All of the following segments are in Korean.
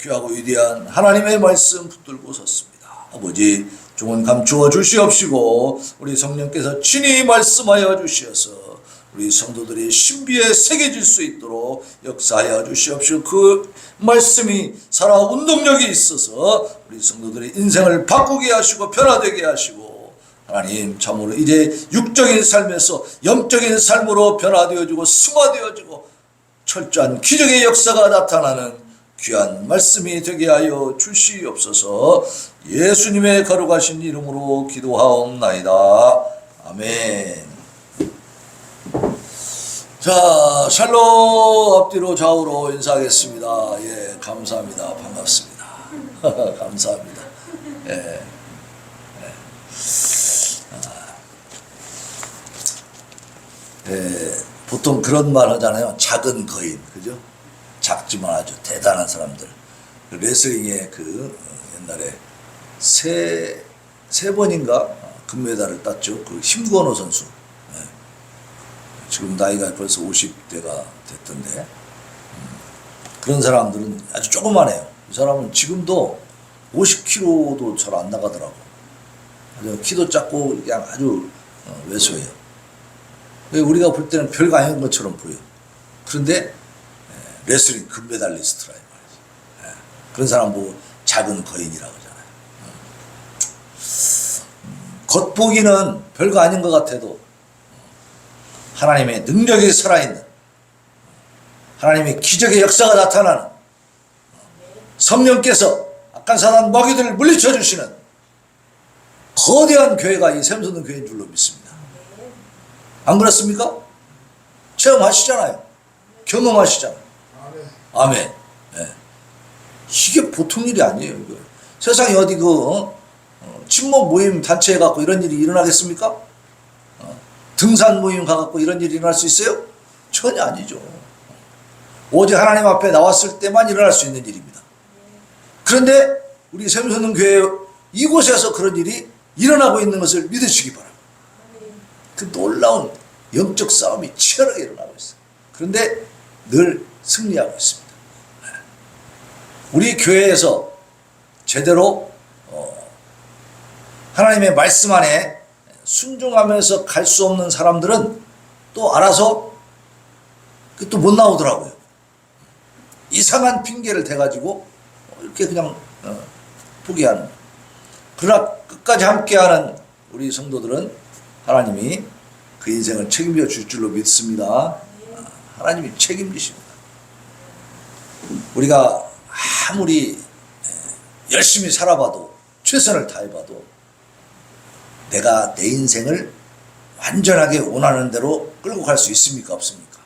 귀하고 위대한 하나님의 말씀 붙들고 섰습니다. 아버지, 종은 감추어 주시옵시고 우리 성령께서 친히 말씀하여 주시어서 우리 성도들이 신비에 새겨질 수 있도록 역사하여 주시옵시고 그 말씀이 살아 운동력이 있어서 우리 성도들의 인생을 바꾸게 하시고 변화되게 하시고 하나님 참으로 이제 육적인 삶에서 영적인 삶으로 변화되어지고 승화되어지고 철저한 기적의 역사가 나타나는 귀한 말씀이 되게 하여 주시옵소서. 예수님의 거룩하신 이름으로 기도하옵나이다. 아멘. 자, 샬롬. 앞뒤로 좌우로 인사하겠습니다. 예, 감사합니다. 반갑습니다. 감사합니다. 예. 예, 보통 그런 말 하잖아요. 작은 거인, 그죠? 작지만 아주 대단한 사람들. 레슬링에 옛날에 세 번인가 금메달을 땄죠. 그 힘건호 선수. 예. 지금 나이가 벌써 50대가 됐던데. 그런 사람들은 아주 조그만해요. 이 사람은 지금도 50kg도 잘 안 나가더라고. 키도 작고 그냥 아주 왜소해요. 우리가 볼 때는 별거 아닌 것처럼 보여. 그런데 레슬링 금메달리스트라 이 말이지. 그런 사람 보고 작은 거인이라고 하잖아요. 겉보기는 별거 아닌 것 같아도 하나님의 능력이 살아있는, 하나님의 기적의 역사가 나타나는, 성령께서 악한 사단 마귀들을 물리쳐 주시는 거대한 교회가 이 샘솟는 교회인 줄로 믿습니다. 안 그렇습니까? 체험하시잖아요. 경험하시잖아요. 아멘. 네. 이게 보통 일이 아니에요. 이거. 세상에 어디 친목 모임 단체 해갖고 이런 일이 일어나겠습니까? 등산 모임 가갖고 이런 일이 일어날 수 있어요? 전혀 아니죠. 오직 하나님 앞에 나왔을 때만 일어날 수 있는 일입니다. 그런데 우리 샘솟는 교회 이곳에서 그런 일이 일어나고 있는 것을 믿으시기 바랍니다. 그 놀라운 영적 싸움이 치열하게 일어나고 있어요. 그런데 늘 승리하고 있습니다. 우리 교회에서 제대로 하나님의 말씀 안에 순종하면서 갈 수 없는 사람들은 또 알아서 또 못 나오더라고요. 이상한 핑계를 대가지고 이렇게 그냥 포기하는. 그러나 끝까지 함께하는 우리 성도들은 하나님이 그 인생을 책임져 줄 줄로 믿습니다. 하나님이 책임지십니다. 우리가 아무리 열심히 살아봐도 최선을 다해봐도 내가 내 인생을 완전하게 원하는 대로 끌고 갈 수 있습니까? 없습니까?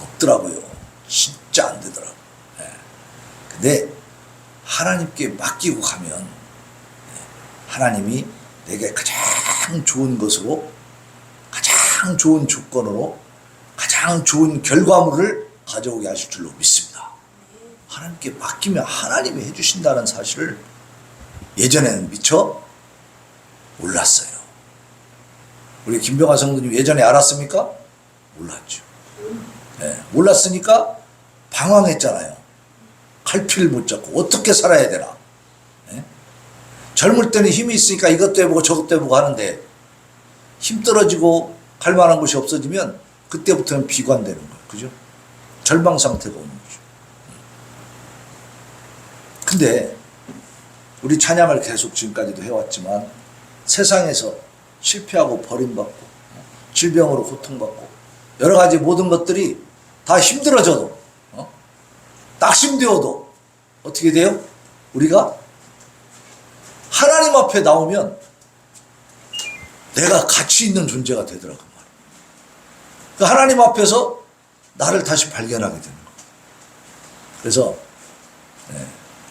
없더라고요. 진짜 안 되더라고요. 근데 하나님께 맡기고 가면 하나님이 내게 가장 좋은 것으로, 가장 좋은 조건으로, 가장 좋은 결과물을 가져오게 하실 줄로 믿습니다. 하나님께 맡기면 하나님이 해주신다는 사실을 예전에는 미처 몰랐어요. 우리 김병환 성도님 예전에 알았습니까? 몰랐죠. 네, 몰랐으니까 방황했잖아요. 갈피를 못 잡고 어떻게 살아야 되나. 네? 젊을 때는 힘이 있으니까 이것도 해보고 저것도 해보고 하는데 힘 떨어지고 갈 만한 곳이 없어지면 그때부터는 비관되는 거예요. 그죠? 절망 상태가 오는 거죠. 근데 우리 찬양을 계속 지금까지도 해왔지만 세상에서 실패하고 버림받고 질병으로 고통받고 여러 가지 모든 것들이 다 힘들어져도 낙심되어도 어떻게 돼요? 우리가 하나님 앞에 나오면 내가 가치 있는 존재가 되더라고 말이에요. 그 하나님 앞에서 나를 다시 발견하게 되는 거예요. 그래서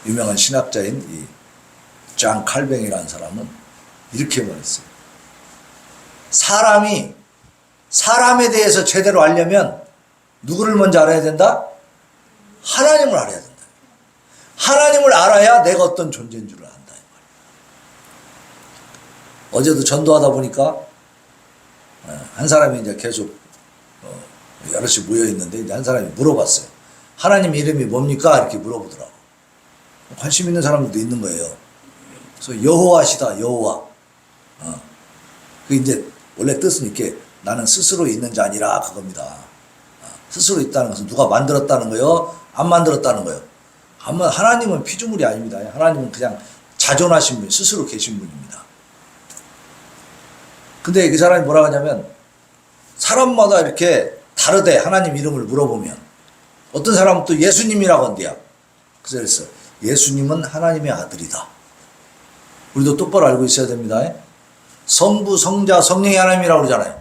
유명한 신학자인 이 장 칼뱅이라는 사람은 이렇게 말했어요. 사람이 사람에 대해서 제대로 알려면 누구를 먼저 알아야 된다? 하나님을 알아야 된다. 하나님을 알아야 내가 어떤 존재인 줄을 안다. 어제도 전도하다 보니까 한 사람이 이제 계속 여럿이 모여 있는데 이제 한 사람이 물어봤어요. 하나님 이름이 뭡니까? 이렇게 물어보더라고. 관심 있는 사람들도 있는 거예요. 그래서 여호와시다, 여호와. 그 이제 원래 뜻은 이렇게 나는 스스로 있는 자 아니라 그겁니다. 스스로 있다는 것은 누가 만들었다는 거요? 안 만들었다는 거요? 하나님은 피조물이 아닙니다. 하나님은 그냥 자존하신 분, 스스로 계신 분입니다. 근데 그 사람이 뭐라고 하냐면 사람마다 이렇게 다르대. 하나님 이름을 물어보면 어떤 사람은 또 예수님이라고 한대요. 그래서 예수님은 하나님의 아들이다. 우리도 똑바로 알고 있어야 됩니다. 성부, 성자, 성령의 하나님이라고 그러잖아요.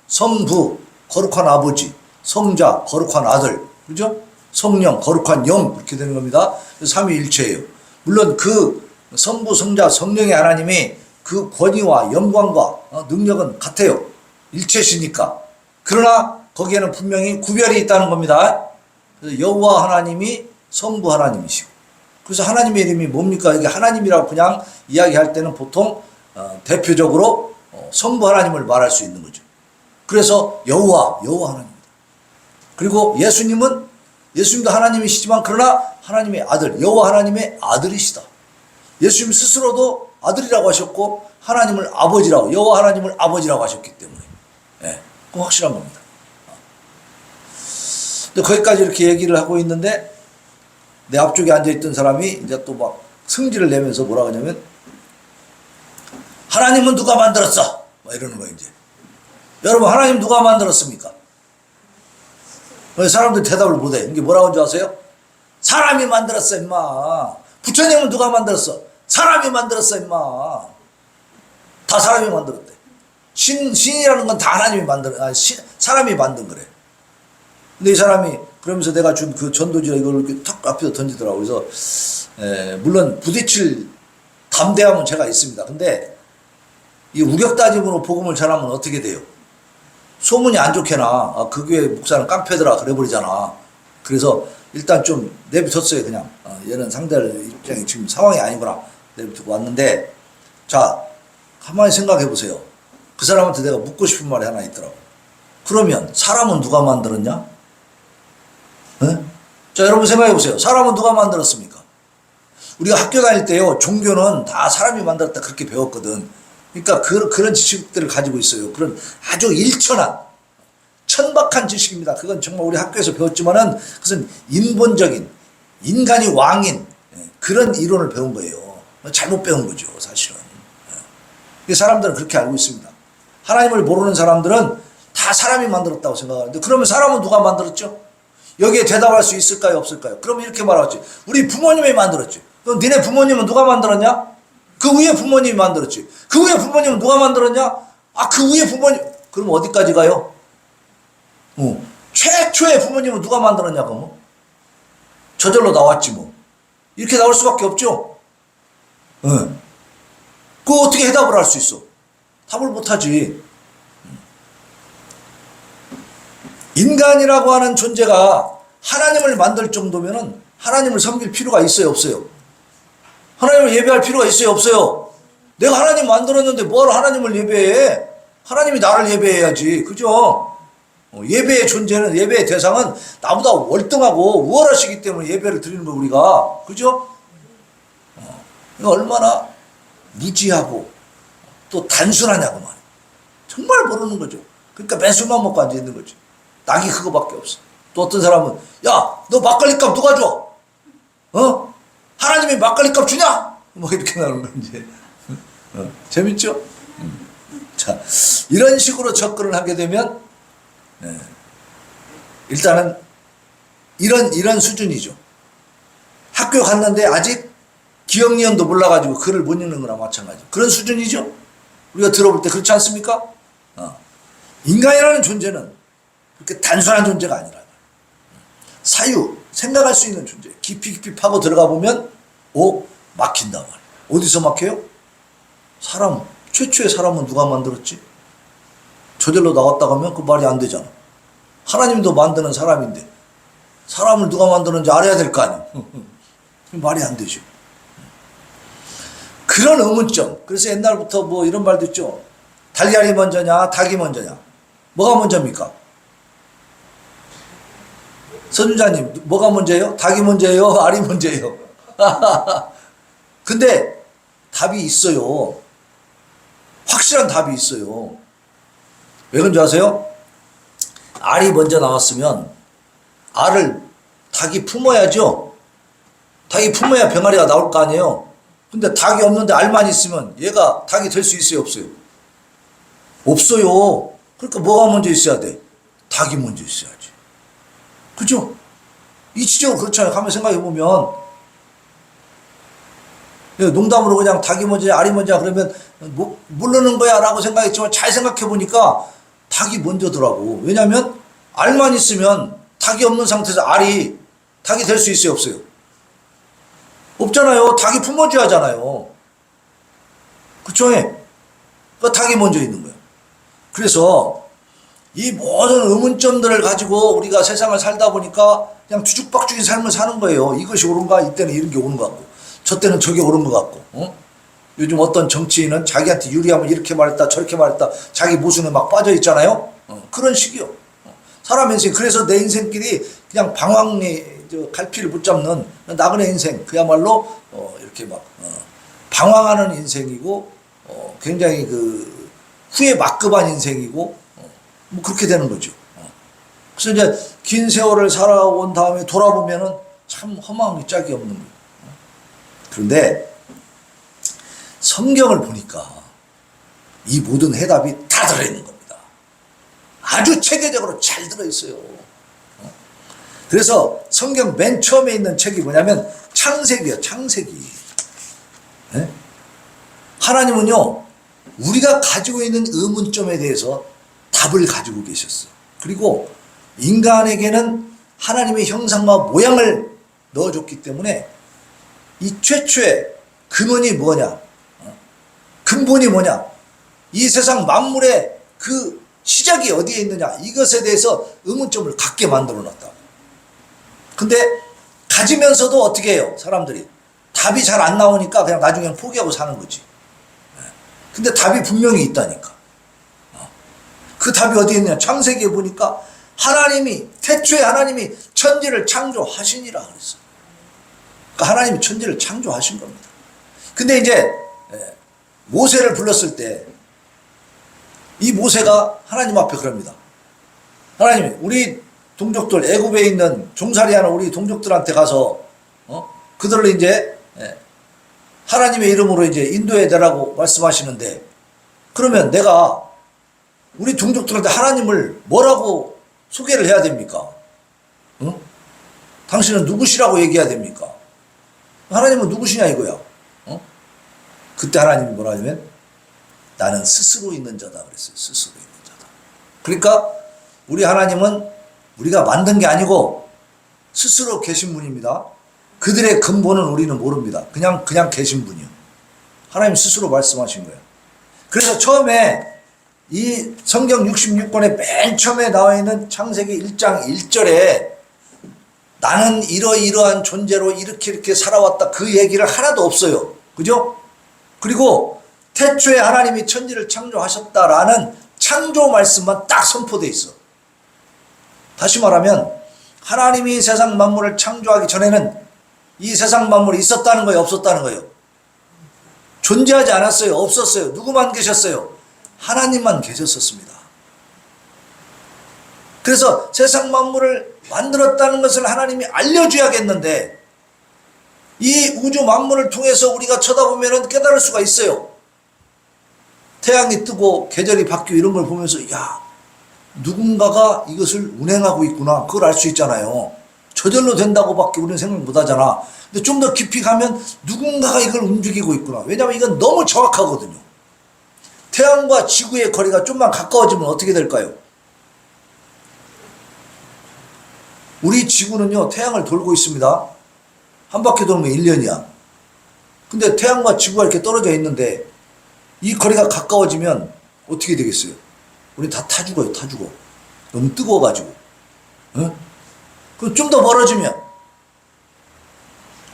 성부, 거룩한 아버지, 성자, 거룩한 아들, 그죠? 성령, 거룩한 영, 이렇게 되는 겁니다. 삼위일체예요. 물론 그 성부, 성자, 성령의 하나님이 그 권위와 영광과 능력은 같아요. 일체시니까. 그러나 거기에는 분명히 구별이 있다는 겁니다. 그래서 여호와 하나님이 성부 하나님이시고, 그래서 하나님의 이름이 뭡니까? 이게 하나님이라고 그냥 이야기할 때는 보통 대표적으로 성부 하나님을 말할 수 있는 거죠. 그래서 여호와 하나님입니다. 그리고 예수님도 하나님이시지만 그러나 하나님의 아들, 여호와 하나님의 아들이시다. 예수님 스스로도 아들이라고 하셨고 하나님을 아버지라고, 여호와 하나님을 아버지라고 하셨기 때문에 그건 확실한 겁니다. 근데 거기까지 이렇게 얘기를 하고 있는데 내 앞쪽에 앉아있던 사람이 이제 또 막 승질을 내면서 뭐라고 하냐면 하나님은 누가 만들었어? 막 이러는 거예요, 이제. 여러분, 하나님 누가 만들었습니까? 사람들 대답을 못해. 이게 뭐라고 한 줄 아세요? 사람이 만들었어, 임마. 부처님은 누가 만들었어? 사람이 만들었어, 임마. 다 사람이 만들었대. 신이라는 건 다 하나님이 사람이 만든 거래. 근데 이 사람이 그러면서 내가 준 그 전도지라 이걸 이렇게 탁 앞에서 던지더라고. 그래서 물론 부딪힐 담대함은 제가 있습니다. 근데 이 우격다짐으로 복음을 전하면 어떻게 돼요? 소문이 안 좋게나 그 교회 목사는 깡패더라 그래버리잖아. 그래서 일단 좀 내비뒀어요. 그냥 얘는 상대할 입장이 지금 상황이 아니구나 내비두고 왔는데, 자 가만히 생각해 보세요. 그 사람한테 내가 묻고 싶은 말이 하나 있더라고. 그러면 사람은 누가 만들었냐? 네? 자, 여러분 생각해 보세요. 사람은 누가 만들었습니까? 우리가 학교 다닐 때요, 종교는 다 사람이 만들었다 그렇게 배웠거든. 그러니까 그런 지식들을 가지고 있어요. 그런 아주 일천한 천박한 지식입니다. 그건 정말 우리 학교에서 배웠지만은 그것은 인본적인, 인간이 왕인 그런 이론을 배운 거예요. 잘못 배운 거죠, 사실은. 사람들은 그렇게 알고 있습니다. 하나님을 모르는 사람들은 다 사람이 만들었다고 생각하는데, 그러면 사람은 누가 만들었죠? 여기에 대답할 수 있을까요, 없을까요? 그러면 이렇게 말하지. 우리 부모님이 만들었지. 그럼 니네 부모님은 누가 만들었냐? 그 위에 부모님이 만들었지. 그 위에 부모님은 누가 만들었냐? 그 위에 부모님. 그럼 어디까지 가요? 최초의 부모님은 누가 만들었냐고 뭐. 저절로 나왔지 뭐. 이렇게 나올 수밖에 없죠. 그거 어떻게 해답을 할 수 있어? 답을 못하지. 인간이라고 하는 존재가 하나님을 만들 정도면은 하나님을 섬길 필요가 있어요, 없어요? 하나님을 예배할 필요가 있어요, 없어요? 내가 하나님 만들었는데 뭐하러 하나님을 예배해? 하나님이 나를 예배해야지, 그죠? 예배의 존재는, 예배의 대상은 나보다 월등하고 우월하시기 때문에 예배를 드리는 거 우리가, 그죠? 얼마나 무지하고 또 단순하냐고 말이야. 정말 모르는 거죠. 그러니까 맨술만 먹고 앉아 있는 거지. 낙이 그거밖에 없어. 또 어떤 사람은 야, 너 막걸리 값 누가 줘? 하나님이 막걸리 값 주냐? 뭐 이렇게 나오는 거 이제. 재밌죠? 자, 이런 식으로 접근을 하게 되면 일단은 이런 수준이죠. 학교 갔는데 아직 기억니언도 몰라가지고 글을 못 읽는 거나 마찬가지. 그런 수준이죠. 우리가 들어볼 때 그렇지 않습니까? 인간이라는 존재는 그렇게 단순한 존재가 아니라 사유, 생각할 수 있는 존재. 깊이 파고 들어가 보면 막힌단 말이에요. 어디서 막혀요? 사람, 최초의 사람은 누가 만들었지? 저절로 나왔다고 하면 그 말이 안 되잖아. 하나님도 만드는 사람인데 사람을 누가 만드는지 알아야 될 거 아니에요. 말이 안 되죠. 그런 의문점. 그래서 옛날부터 뭐 이런 말도 있죠. 달걀이 먼저냐 닭이 먼저냐. 뭐가 먼저입니까? 선주자님, 뭐가 문제예요? 닭이 문제예요? 알이 문제예요? 근데 답이 있어요. 확실한 답이 있어요. 왜 그런지 아세요? 알이 먼저 나왔으면 알을 닭이 품어야죠. 닭이 품어야 병아리가 나올 거 아니에요. 근데 닭이 없는데 알만 있으면 얘가 닭이 될 수 있어요, 없어요? 없어요. 그러니까 뭐가 먼저 있어야 돼? 닭이 먼저 있어야지. 그죠? 이치적으로 그렇잖아요. 가만 생각해 보면 농담으로 그냥 닭이 먼저냐 알이 먼저냐 그러면 모르는 거야 라고 생각했지만 잘 생각해 보니까 닭이 먼저더라고. 왜냐하면 알만 있으면 닭이 없는 상태에서 알이 닭이 될 수 있어요, 없어요? 없잖아요. 닭이 품어줘야 하잖아요. 그쵸? 그러니까 닭이 먼저 있는 거예요. 그래서 이 모든 의문점들을 가지고 우리가 세상을 살다 보니까 그냥 뒤죽박죽인 삶을 사는 거예요. 이것이 옳은가? 이때는 이런 게 옳은 것 같고 저 때는 저게 옳은 것 같고. 요즘 어떤 정치인은 자기한테 유리하면 이렇게 말했다 저렇게 말했다 자기 모순에 막 빠져 있잖아요. 그런 식이요. 사람 인생. 그래서 내 인생끼리 그냥 방황의 갈피를 붙잡는 나그네 인생, 그야말로 이렇게 막 방황하는 인생이고 굉장히 그 후에 막급한 인생이고 뭐 그렇게 되는 거죠. 그래서 이제 긴 세월을 살아온 다음에 돌아보면은 참 허망한 게 짝이 없는 거예요. 그런데 성경을 보니까 이 모든 해답이 다 들어있는 겁니다. 아주 체계적으로 잘 들어있어요. 그래서 성경 맨 처음에 있는 책이 뭐냐면 창세기예요. 창세기. 네? 하나님은요 우리가 가지고 있는 의문점에 대해서 답을 가지고 계셨어요. 그리고 인간에게는 하나님의 형상과 모양을 넣어줬기 때문에 이 최초의 근원이 뭐냐, 근본이 뭐냐, 이 세상 만물의 그 시작이 어디에 있느냐, 이것에 대해서 의문점을 갖게 만들어 놨다. 근데 가지면서도 어떻게 해요? 사람들이 답이 잘 안 나오니까 그냥 나중에는 포기하고 사는 거지. 근데 답이 분명히 있다니까. 그 답이 어디에 있느냐, 창세기에 보니까 하나님이 태초에 하나님이 천지를 창조하시니라 그랬어. 그러니까 하나님이 천지를 창조하신 겁니다. 근데 이제 모세를 불렀을 때 이 모세가 하나님 앞에 그럽니다. 하나님, 우리 동족들 애굽에 있는 종살이하는 우리 동족들한테 가서 그들을 이제 하나님의 이름으로 이제 인도해 달라고 말씀하시는데, 그러면 내가 우리 동족들한테 하나님을 뭐라고 소개를 해야 됩니까? 응? 당신은 누구시라고 얘기해야 됩니까? 하나님은 누구시냐 이거야. 그때 하나님이 뭐라 하냐면 나는 스스로 있는 자다 그랬어요. 스스로 있는 자다. 그러니까 우리 하나님은 우리가 만든 게 아니고 스스로 계신 분입니다. 그들의 근본은 우리는 모릅니다. 그냥 계신 분이요. 하나님 스스로 말씀하신 거예요. 그래서 처음에 이 성경 66권의 맨 처음에 나와 있는 창세기 1장 1절에 나는 이러이러한 존재로 이렇게 살아왔다, 그 얘기를 하나도 없어요. 그죠? 그리고 태초에 하나님이 천지를 창조하셨다라는 창조 말씀만 딱 선포되어 있어. 다시 말하면 하나님이 세상 만물을 창조하기 전에는 이 세상 만물이 있었다는 거예요, 없었다는 거예요? 존재하지 않았어요, 없었어요. 누구만 계셨어요? 하나님만 계셨었습니다. 그래서 세상 만물을 만들었다는 것을 하나님이 알려줘야겠는데, 이 우주 만물을 통해서 우리가 쳐다보면 깨달을 수가 있어요. 태양이 뜨고 계절이 바뀌고 이런 걸 보면서 야, 누군가가 이것을 운행하고 있구나, 그걸 알 수 있잖아요. 저절로 된다고밖에 우리는 생각 못 하잖아. 근데 좀 더 깊이 가면 누군가가 이걸 움직이고 있구나. 왜냐하면 이건 너무 정확하거든요. 태양과 지구의 거리가 좀만 가까워지면 어떻게 될까요? 우리 지구는요 태양을 돌고 있습니다. 한 바퀴 돌면 1년이야. 근데 태양과 지구가 이렇게 떨어져 있는데 이 거리가 가까워지면 어떻게 되겠어요? 우리 다 타 죽어요. 타 죽어. 너무 뜨거워가지고. 응? 그럼 좀 더 멀어지면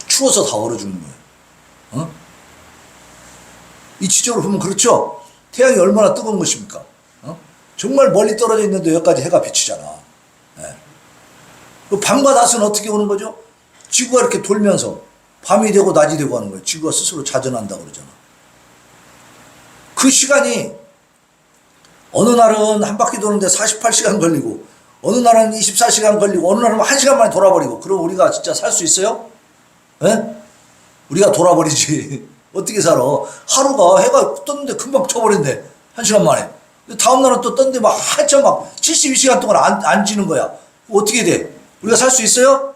추워서 다 얼어 죽는 거예요. 응? 이치적으로 보면 그렇죠? 태양이 얼마나 뜨거운 것입니까? 정말 멀리 떨어져 있는데 여기까지 해가 비치잖아. 네. 그 밤과 낮은 어떻게 오는 거죠? 지구가 이렇게 돌면서 밤이 되고 낮이 되고 하는 거예요. 지구가 스스로 자전한다고 그러잖아. 그 시간이 어느 날은 한 바퀴 도는데 48시간 걸리고 어느 날은 24시간 걸리고 어느 날은 1시간 만에 돌아버리고 그럼 우리가 진짜 살 수 있어요? 예? 우리가 돌아버리지. 어떻게 살아? 하루가 해가 떴는데 금방 쳐버린대. 1시간 만에. 다음 날은 또 떴는데 막 한참 막 72시간 동안 안 지는 거야. 어떻게 돼? 우리가 살 수 있어요?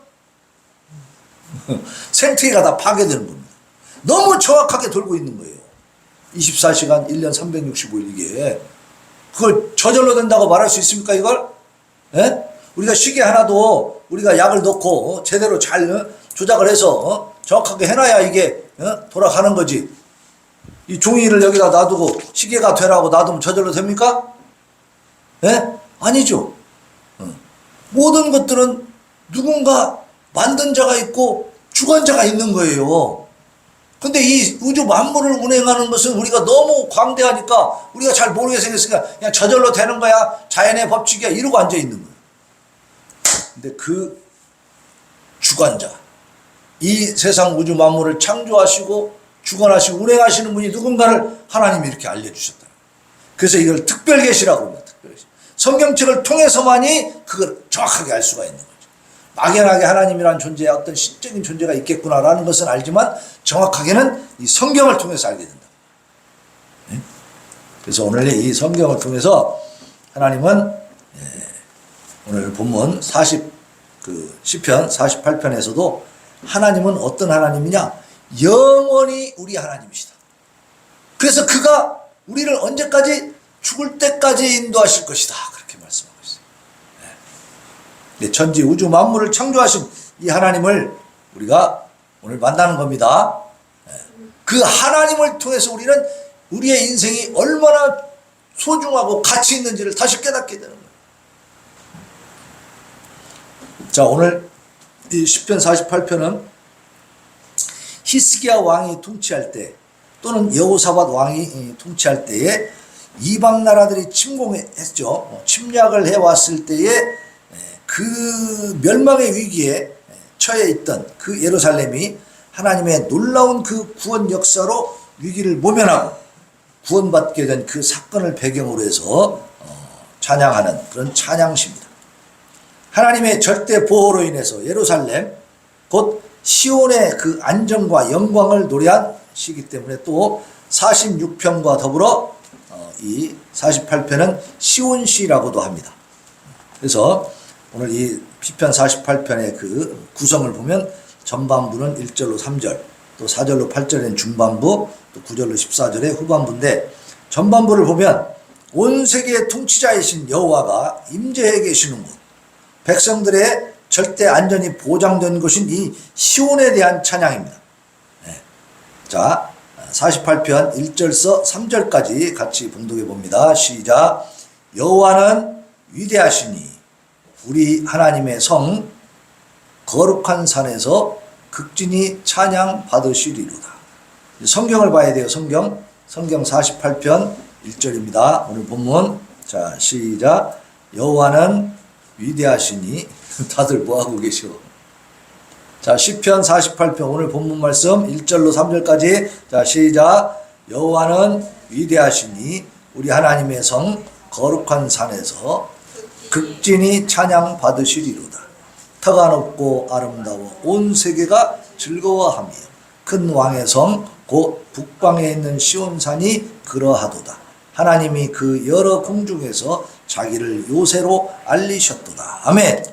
생태계가 다 파괴되는 겁니다. 너무 정확하게 돌고 있는 거예요. 24시간 1년 365일 이게. 그걸 저절로 된다고 말할 수 있습니까 이걸? 예? 우리가 시계 하나도 우리가 약을 넣고 제대로 잘 조작을 해서 정확하게 해놔야 이게 돌아가는 거지. 이 종이를 여기다 놔두고 시계가 되라고 놔두면 저절로 됩니까? 예? 아니죠. 모든 것들은 누군가 만든 자가 있고 주관자가 있는 거예요. 근데 이 우주 만물을 운행하는 것은 우리가 너무 광대하니까 우리가 잘 모르게 생겼으니까 그냥 저절로 되는 거야. 자연의 법칙이야. 이러고 앉아 있는 거예요. 근데 그 주관자, 이 세상 우주 만물을 창조하시고 주관하시고 운행하시는 분이 누군가를 하나님이 이렇게 알려주셨다. 그래서 이걸 특별계시라고 합니다. 특별계시. 성경책을 통해서만이 그걸 정확하게 알 수가 있는 거죠. 막연하게 하나님이라는 존재에 어떤 신적인 존재가 있겠구나라는 것은 알지만 정확하게는 이 성경을 통해서 알게 된다. 그래서 오늘 이 성경을 통해서 하나님은 오늘 본문 시편 48편에서도 하나님은 어떤 하나님이냐? 영원히 우리 하나님이시다. 그래서 그가 우리를 언제까지? 죽을 때까지 인도하실 것이다. 그렇게 말씀하고 있어요. 천지 우주 만물을 창조하신 이 하나님을 우리가 오늘 만나는 겁니다. 그 하나님을 통해서 우리는 우리의 인생이 얼마나 소중하고 가치 있는지를 다시 깨닫게 되는 거예요. 자, 오늘 이 시편 48편은 히스기야 왕이 통치할 때 또는 여호사밧 왕이 통치할 때에 이방 나라들이 침공했죠. 침략을 해왔을 때에 그 멸망의 위기에 처해 있던 그 예루살렘이 하나님의 놀라운 그 구원 역사로 위기를 모면하고 구원받게 된 그 사건을 배경으로 해서 찬양하는 그런 찬양시입니다. 하나님의 절대 보호로 인해서 예루살렘 곧 시온의 그 안정과 영광을 노래한 시이기 때문에 또 46편과 더불어 이 48편은 시온시라고도 합니다. 그래서 오늘 이 시편 48편의 그 구성을 보면 전반부는 1절로 3절, 또 4절로 8절엔 중반부, 또 9절로 14절의 후반부인데 전반부를 보면 온 세계의 통치자이신 여호와가 임재해 계시는 곳, 백성들의 절대 안전이 보장된 곳인 이 시온에 대한 찬양입니다. 자, 48편 1절서 3절까지 같이 봉독해 봅니다. 시작. 여호와는 위대하시니 우리 하나님의 성 거룩한 산에서 극진히 찬양 받으시리로다. 성경을 봐야 돼요. 성경 48편 1절입니다. 오늘 본문. 자, 시작. 여호와는 위대하시니 다들 뭐하고 계셔? 자, 시편 48편 오늘 본문 말씀 1절로 3절까지. 자, 시작. 여호와는 위대하시니 우리 하나님의 성 거룩한 산에서 극진히 찬양 받으시리로다. 터가 높고 아름다워 온 세계가 즐거워하며 큰 왕의 성 곧 북방에 있는 시온산이 그러하도다. 하나님이 그 여러 궁중에서 자기를 요새로 알리셨도다. 아멘.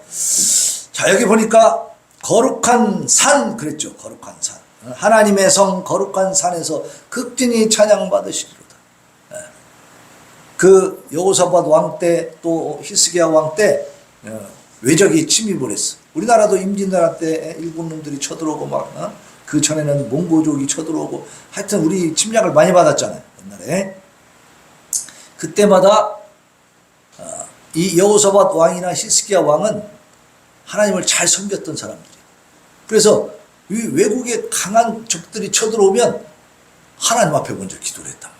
자, 여기 보니까 거룩한 산 그랬죠. 거룩한 산. 하나님의 성 거룩한 산에서 극진히 찬양 받으시리로다. 그 여호사밧 왕 때 또 히스기야 왕 때 외적이 침입을 했어. 우리나라도 임진왜란 때 일본 놈들이 쳐들어오고 막 그 전에는 몽고족이 쳐들어오고 하여튼 우리 침략을 많이 받았잖아요. 옛날에. 그때마다 이 여호사밧 왕이나 히스기야 왕은 하나님을 잘 섬겼던 사람들이에요. 그래서 이 외국의 강한 적들이 쳐들어오면 하나님 앞에 먼저 기도를 했단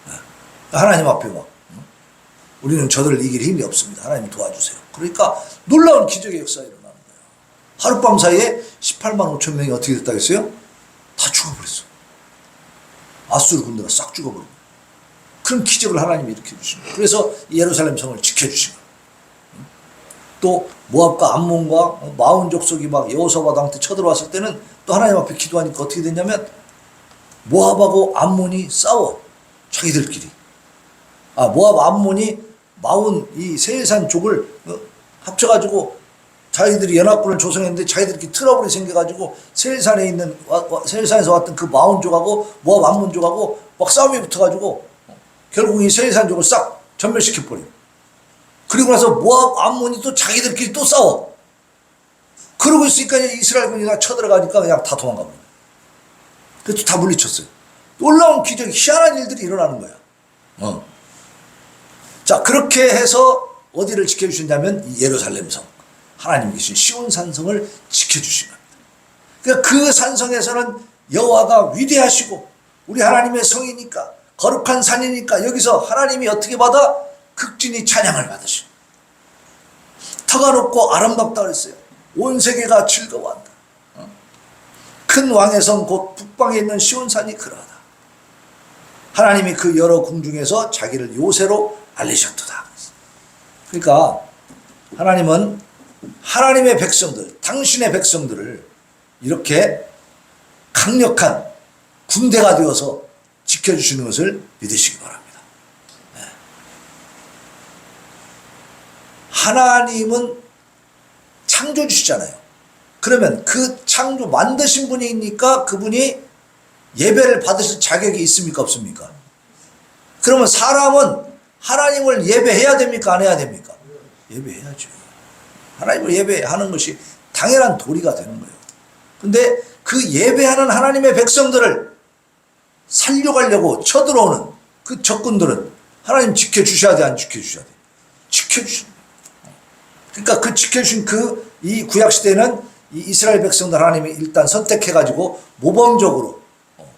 말이에요. 하나님 앞에 막 우리는 저들을 이길 힘이 없습니다. 하나님 도와주세요. 그러니까 놀라운 기적의 역사가 일어나는 거예요. 하룻밤 사이에 18만 5천 명이 어떻게 됐다겠어요? 다 죽어버렸어. 아수르 군대가 싹 죽어버린 거예요. 그런 기적을 하나님이 일으켜 주신 거예요. 그래서 예루살렘 성을 지켜주신 거예요. 또 모압과 암몬과 마온 족속이 막 여호사밧 왕한테 쳐들어왔을 때는 또 하나님 앞에 기도하니까 어떻게 됐냐면 모압하고 암몬이 싸워. 자기들끼리. 모압 암몬이 마온 이 세일산 족을 합쳐가지고 자기들이 연합군을 조성했는데 자기들끼리 트러블이 생겨가지고 세일산에서 왔던 그 마온족하고 모압 암몬족하고 막 싸움이 붙어가지고 결국 이 세일산족을 싹 전멸시켜버려. 그리고 나서 모압 암몬이 또 자기들끼리 또 싸워. 그러고 있으니까 이스라엘군이 다 쳐들어가니까 그냥 다 도망가버려. 그래서 다 물리쳤어요. 놀라운 기적이 희한한 일들이 일어나는 거야. 자, 그렇게 해서 어디를 지켜주신다면 이 예루살렘 성, 하나님이 계신 시온 산성을 지켜주신 겁니다. 그러니까 그 산성에서는 여호와가 위대하시고 우리 하나님의 성이니까 거룩한 산이니까 여기서 하나님이 어떻게 받아? 극진히 찬양을 받으시고 터가 높고 아름답다 그랬어요. 온 세계가 즐거워한다. 큰 왕의 성 곧 북방에 있는 시온산이 그러하다. 하나님이 그 여러 궁 중에서 자기를 요새로 알리셨도다. 그러니까 하나님은 하나님의 백성들, 당신의 백성들을 이렇게 강력한 군대가 되어서 지켜주시는 것을 믿으시기 바랍니다. 하나님은 창조주시잖아요. 그러면 그 창조 만드신 분이니까 그분이 예배를 받으실 자격이 있습니까? 없습니까? 그러면 사람은 하나님을 예배해야 됩니까? 안 해야 됩니까? 예배해야죠. 하나님을 예배하는 것이 당연한 도리가 되는 거예요. 근데 그 예배하는 하나님의 백성들을 살려가려고 쳐들어오는 그 적군들은 하나님 지켜주셔야 돼, 안 지켜주셔야 돼? 지켜주셔야 돼. 그러니까 그 지켜주신 이 구약시대에는 이 이스라엘 백성들 하나님이 일단 선택해가지고 모범적으로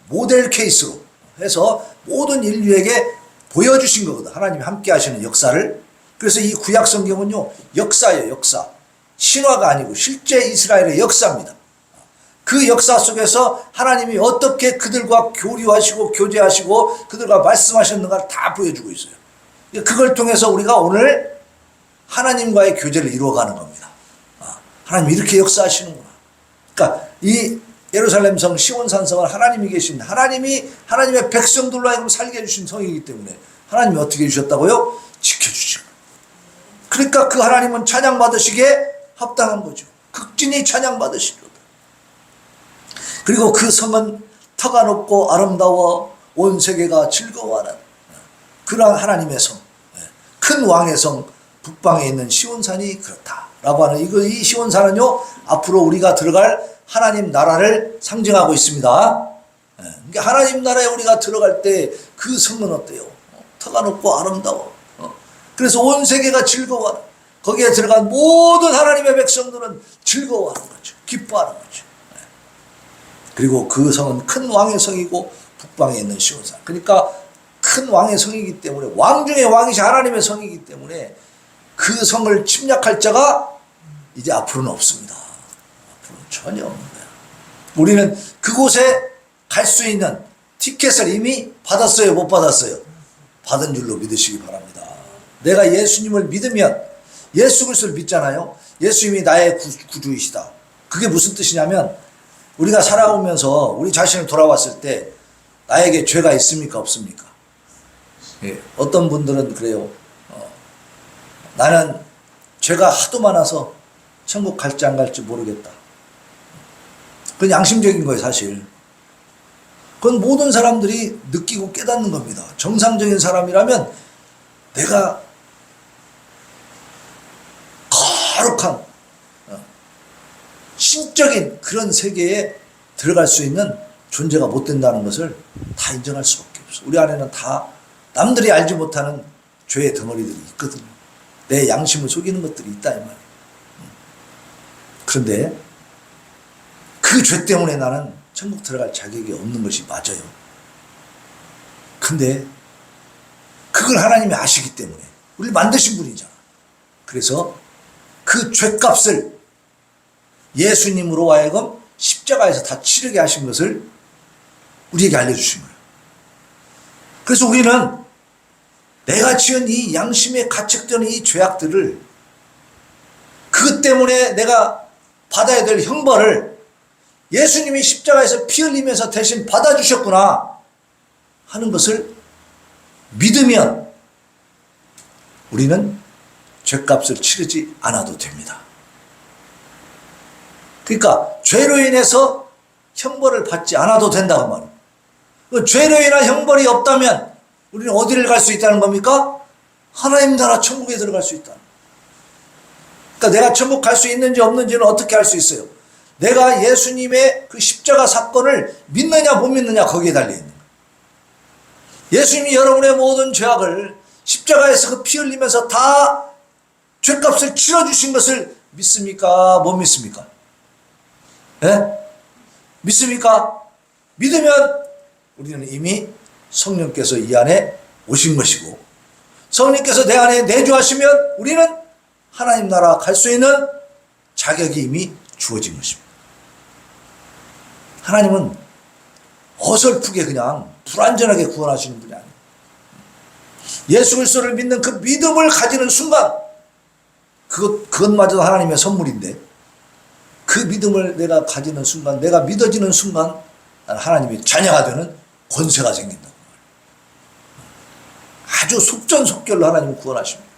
모델 케이스로 해서 모든 인류에게 보여주신 거거든. 하나님이 함께 하시는 역사를. 그래서 이 구약 성경은요, 역사예요, 역사. 신화가 아니고 실제 이스라엘의 역사입니다. 그 역사 속에서 하나님이 어떻게 그들과 교류하시고 교제하시고 그들과 말씀하셨는가를 다 보여주고 있어요. 그걸 통해서 우리가 오늘 하나님과의 교제를 이루어가는 겁니다. 하나님 이렇게 역사하시는구나. 그러니까 이 예루살렘 성 시온산 성은 하나님이 계신, 하나님이 하나님의 백성들로 하여금 살게 해주신 성이기 때문에 하나님이 어떻게 해주셨다고요? 지켜주시고. 그러니까 그 하나님은 찬양받으시기에 합당한 거죠. 극진히 찬양받으시리로다. 그리고 그 성은 터가 높고 아름다워 온 세계가 즐거워하는 그러한 하나님의 성, 큰 왕의 성 북방에 있는 시온산이 그렇다라고 하는 이 시온산은요, 앞으로 우리가 들어갈 하나님 나라를 상징하고 있습니다. 그러니까 하나님 나라에 우리가 들어갈 때 그 성은 어때요? 터가 높고 아름다워. 그래서 온 세계가 즐거워하는, 거기에 들어간 모든 하나님의 백성들은 즐거워하는 거죠. 기뻐하는 거죠. 그리고 그 성은 큰 왕의 성이고 북방에 있는 시온산. 그러니까 큰 왕의 성이기 때문에, 왕 중에 왕이신 하나님의 성이기 때문에 그 성을 침략할 자가 이제 앞으로는 없습니다. 앞으로는 전혀 없는 거야. 우리는 그곳에 갈 수 있는 티켓을 이미 받았어요? 못 받았어요? 받은 줄로 믿으시기 바랍니다. 내가 예수님을 믿으면, 예수 그리스도를 믿잖아요. 예수님이 나의 구주이시다. 그게 무슨 뜻이냐면, 우리가 살아오면서 우리 자신을 돌아왔을 때 나에게 죄가 있습니까? 없습니까? 예, 어떤 분들은 그래요. 나는 죄가 하도 많아서 천국 갈지 안 갈지 모르겠다. 그건 양심적인 거예요, 사실. 그건 모든 사람들이 느끼고 깨닫는 겁니다. 정상적인 사람이라면 내가 거룩한 신적인 그런 세계에 들어갈 수 있는 존재가 못 된다는 것을 다 인정할 수밖에 없어. 우리 안에는 다 남들이 알지 못하는 죄의 덩어리들이 있거든요. 내 양심을 속이는 것들이 있다 이 말이에요. 그런데 그 죄 때문에 나는 천국 들어갈 자격이 없는 것이 맞아요. 근데 그걸 하나님이 아시기 때문에 우리를 만드신 분이잖아. 그래서 그 죄값을 예수님으로 하여금 십자가에서 다 치르게 하신 것을 우리에게 알려주신 거예요. 그래서 우리는 내가 지은 이 양심에 가책되는 이 죄악들을, 그것 때문에 내가 받아야 될 형벌을 예수님이 십자가에서 피 흘리면서 대신 받아주셨구나 하는 것을 믿으면 우리는 죄값을 치르지 않아도 됩니다. 그러니까 죄로 인해서 형벌을 받지 않아도 된다고 말이에요. 죄로 인한 형벌이 없다면 우리는 어디를 갈 수 있다는 겁니까? 하나님 나라 천국에 들어갈 수 있다. 그러니까 내가 천국 갈 수 있는지 없는지는 어떻게 알 수 있어요? 내가 예수님의 그 십자가 사건을 믿느냐 못 믿느냐 거기에 달려있는 거예요. 예수님이 여러분의 모든 죄악을 십자가에서 그 피 흘리면서 다 죄값을 치러주신 것을 믿습니까? 못 믿습니까? 예? 믿습니까? 믿으면 우리는 이미 성령께서 이 안에 오신 것이고, 성령께서 내 안에 내주하시면 우리는 하나님 나라 갈 수 있는 자격이 이미 주어진 것입니다. 하나님은 어설프게 그냥 불완전하게 구원하시는 분이 아니에요. 예수 그리스도를 믿는 그 믿음을 가지는 순간, 그것마저도 하나님의 선물인데, 그 믿음을 내가 가지는 순간, 내가 믿어지는 순간 하나님의 자녀가 되는 권세가 생긴다고 말이에요. 아주 속전속결로 하나님을 구원하십니다.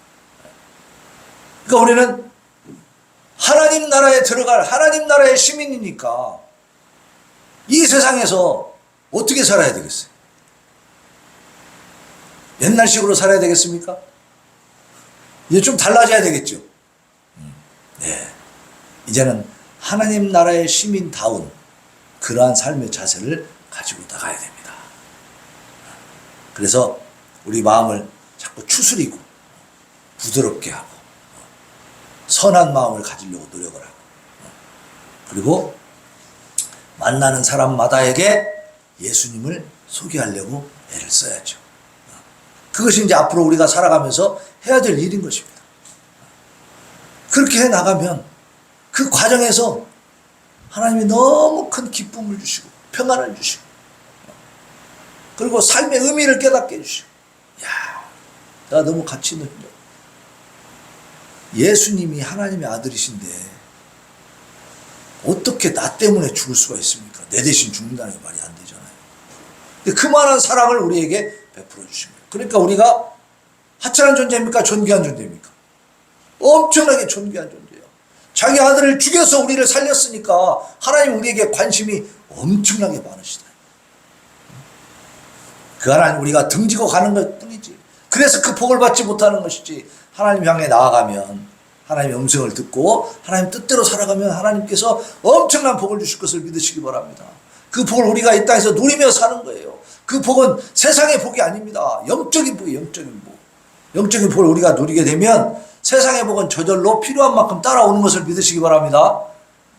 그러니까 우리는 하나님 나라에 들어갈 하나님 나라의 시민이니까 이 세상에서 어떻게 살아야 되겠어요? 옛날식으로 살아야 되겠습니까? 이제 좀 달라져야 되겠죠. 네. 이제는 하나님 나라의 시민다운 그러한 삶의 자세를 가지고 나가야 됩니다. 그래서 우리 마음을 자꾸 추스리고 부드럽게 하고 선한 마음을 가지려고 노력을 하고, 그리고 만나는 사람마다에게 예수님을 소개하려고 애를 써야죠. 그것이 이제 앞으로 우리가 살아가면서 해야 될 일인 것입니다. 그렇게 해 나가면 그 과정에서 하나님이 너무 큰 기쁨을 주시고 평안을 주시고, 그리고 삶의 의미를 깨닫게 해주시고, 야, 내가 너무 가치 있는 존재. 예수님이 하나님의 아들이신데 어떻게 나 때문에 죽을 수가 있습니까? 내 대신 죽는다는 게 말이 안 되잖아요. 근데 그만한 사랑을 우리에게 베풀어 주신 거예요. 그러니까 우리가 하찮은 존재입니까? 존귀한 존재입니까? 엄청나게 존귀한 존재예요. 자기 아들을 죽여서 우리를 살렸으니까 하나님 우리에게 관심이 엄청나게 많으시다. 그 하나님 우리가 등지고 가는 것 뿐이지. 그래서 그 복을 받지 못하는 것이지. 하나님 향해 나아가면, 하나님의 음성을 듣고 하나님 뜻대로 살아가면 하나님께서 엄청난 복을 주실 것을 믿으시기 바랍니다. 그 복을 우리가 이 땅에서 누리며 사는 거예요. 그 복은 세상의 복이 아닙니다. 영적인 복이에요. 영적인 복. 영적인 복을 우리가 누리게 되면 세상의 복은 저절로 필요한 만큼 따라오는 것을 믿으시기 바랍니다.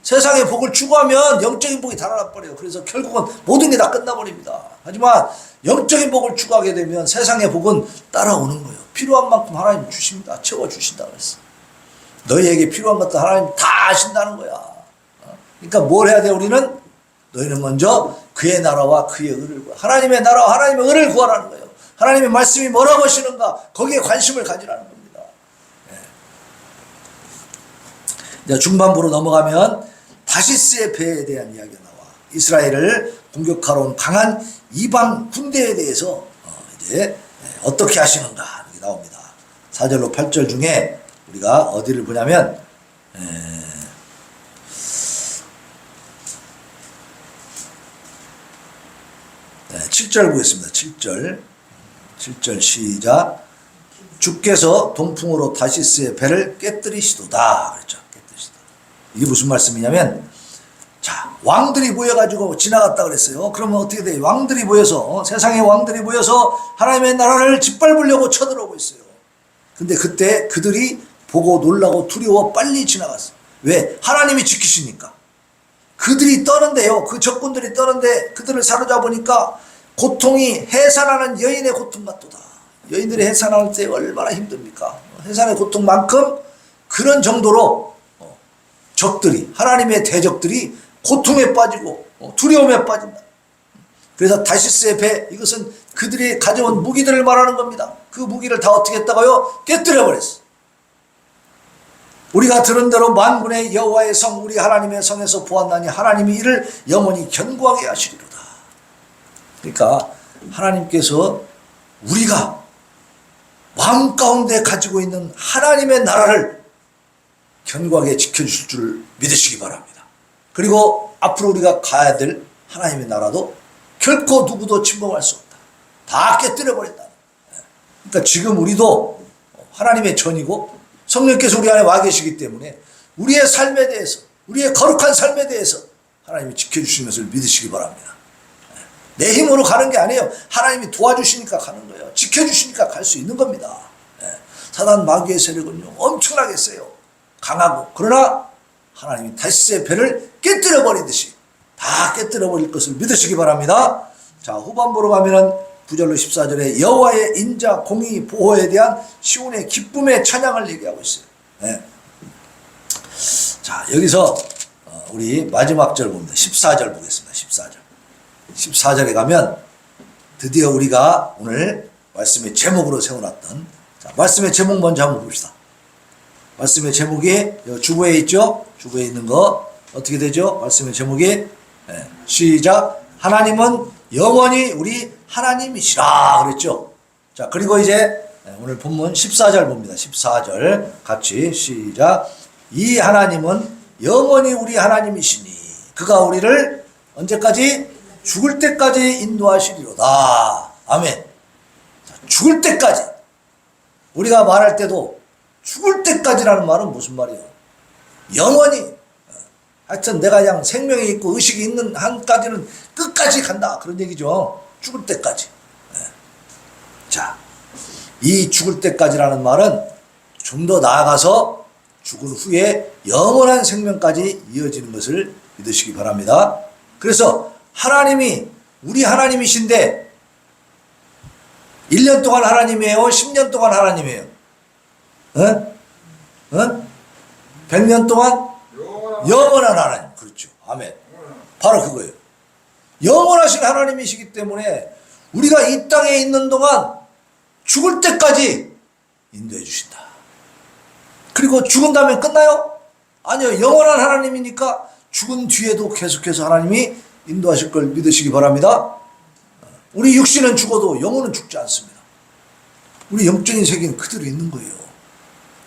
세상의 복을 추구하면 영적인 복이 달아나 버려요. 그래서 결국은 모든 게 다 끝나버립니다. 하지만 영적인 복을 추구하게 되면 세상의 복은 따라오는 거예요. 필요한 만큼 하나님 주십니다. 채워주신다 그랬어. 너희에게 필요한 것도 하나님 다 아신다는 거야. 그러니까 뭘 해야 돼? 우리는 너희는 먼저 그의 나라와 그의 의를 구하. 하나님의 나라와 하나님의 의를 구하라는 거예요. 하나님의 말씀이 뭐라고 하시는가? 거기에 관심을 가지라는 겁니다. 이제 중반부로 넘어가면 다시스의 배에 대한 이야기가 나와. 이스라엘을 공격하러 온 강한 이방 군대에 대해서 이제 어떻게 하시는가 이렇게 나옵니다. 4절로 8절 중에 우리가 어디를 보냐면 7절 보겠습니다. 7절 시작. 주께서 동풍으로 다시스의 배를 깨뜨리시도다 그랬죠. 깨뜨리시다. 이게 무슨 말씀이냐면, 자, 왕들이 모여가지고 지나갔다 그랬어요. 그러면 어떻게 돼요? 왕들이 모여서, 세상의 왕들이 모여서 하나님의 나라를 짓밟으려고 쳐들어오고 있어요. 근데 그때 그들이 보고 놀라고 두려워 빨리 지나갔어요. 왜? 하나님이 지키시니까. 그들이 떠는데요. 그 적군들이 떠는데 그들을 사로잡으니까 고통이 해산하는 여인의 고통 같도다. 여인들이 해산할 때 얼마나 힘듭니까? 해산의 고통만큼 그런 정도로 적들이, 하나님의 대적들이 고통에 빠지고 두려움에 빠진다. 그래서 다시스의 배, 이것은 그들이 가져온 무기들을 말하는 겁니다. 그 무기를 다 어떻게 했다고요? 깨뜨려 버렸어. 우리가 들은 대로 만군의 여호와의 성, 우리 하나님의 성에서 보았나니 하나님이 이를 영원히 견고하게 하시리로다. 그러니까 하나님께서 우리가 마음 가운데 가지고 있는 하나님의 나라를 견고하게 지켜주실 줄 믿으시기 바랍니다. 그리고 앞으로 우리가 가야 될 하나님의 나라도 결코 누구도 침범할 수 없다. 다 깨뜨려 버린다. 그러니까 지금 우리도 하나님의 전이고 성령께서 우리 안에 와 계시기 때문에 우리의 삶에 대해서, 우리의 거룩한 삶에 대해서 하나님이 지켜주시는 것을 믿으시기 바랍니다. 내 힘으로 가는 게 아니에요. 하나님이 도와주시니까 가는 거예요. 지켜주시니까 갈 수 있는 겁니다. 사단 마귀의 세력은요, 엄청나게 세요. 강하고. 그러나 하나님이 다시스의 배를 깨뜨려 버리듯이 다 깨뜨려 버릴 것을 믿으시기 바랍니다. 자, 후반부로 가면은 9절로 14절에 여호와의 인자, 공의, 보호에 대한 시온의 기쁨의 찬양을 얘기하고 있어요. 네. 자, 여기서 우리 마지막 절 봅니다. 14절 보겠습니다. 14절. 14절에 가면 드디어 우리가 오늘 말씀의 제목으로 세워놨던, 자, 말씀의 제목 먼저 한번 봅시다. 말씀의 제목이 주보에 있죠? 주보에 있는 거 어떻게 되죠? 말씀의 제목이, 네, 시작. 하나님은 영원히 우리 하나님이시라 그랬죠. 자, 그리고 이제 오늘 본문 14절 봅니다. 14절 같이 시작. 이 하나님은 영원히 우리 하나님이시니 그가 우리를 언제까지? 죽을 때까지 인도하시리로다. 아멘. 자, 죽을 때까지. 우리가 말할 때도 죽을 때까지라는 말은 무슨 말이에요? 영원히. 하여튼 내가 그냥 생명이 있고 의식이 있는 한까지는 끝까지 간다. 그런 얘기죠. 죽을 때까지. 자, 이 죽을 때까지라는 말은 좀 더 나아가서 죽은 후에 영원한 생명까지 이어지는 것을 믿으시기 바랍니다. 그래서 하나님이 우리 하나님이신데 1년 동안 하나님이에요? 10년 동안 하나님이에요? 100년 동안? 영원한 하나님. 그렇죠. 아멘. 바로 그거예요. 영원하신 하나님이시기 때문에 우리가 이 땅에 있는 동안 죽을 때까지 인도해 주신다. 그리고 죽은 다음에 끝나요? 아니요. 영원한 하나님이니까 죽은 뒤에도 계속해서 하나님이 인도하실 걸 믿으시기 바랍니다. 우리 육신은 죽어도 영혼은 죽지 않습니다. 우리 영적인 세계는 그대로 있는 거예요.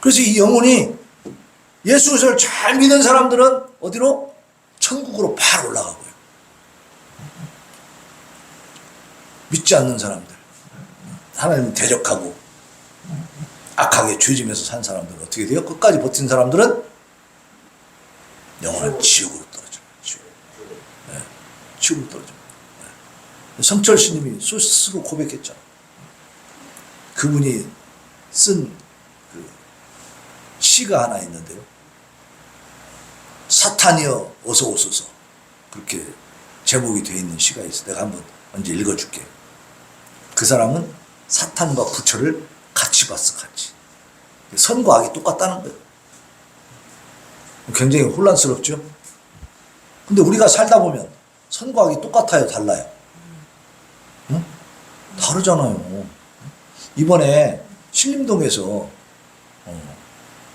그래서 이 영혼이 예수 그리스도를 잘 믿는 사람들은 어디로? 천국으로 바로 올라가고요. 믿지 않는 사람들, 하나님을 대적하고 악하게 죄지면서 산 사람들은 어떻게 돼요? 끝까지 버틴 사람들은 영원한 지옥으로 떨어져요. 지옥. 네. 지옥으로 떨어져요. 네. 성철 스님이 스스로 고백했잖아요. 그분이 쓴 그 시가 하나 있는데요. 사탄이여 어서 오소서, 그렇게 제목이 되어 있는 시가 있어. 내가 한번 언제 읽어줄게. 그 사람은 사탄과 부처를 같이 봤어. 같이. 선과 악이 똑같다는 거예요. 굉장히 혼란스럽죠. 근데 우리가 살다 보면 선과 악이 똑같아요, 달라요? 응? 다르잖아요. 이번에 신림동에서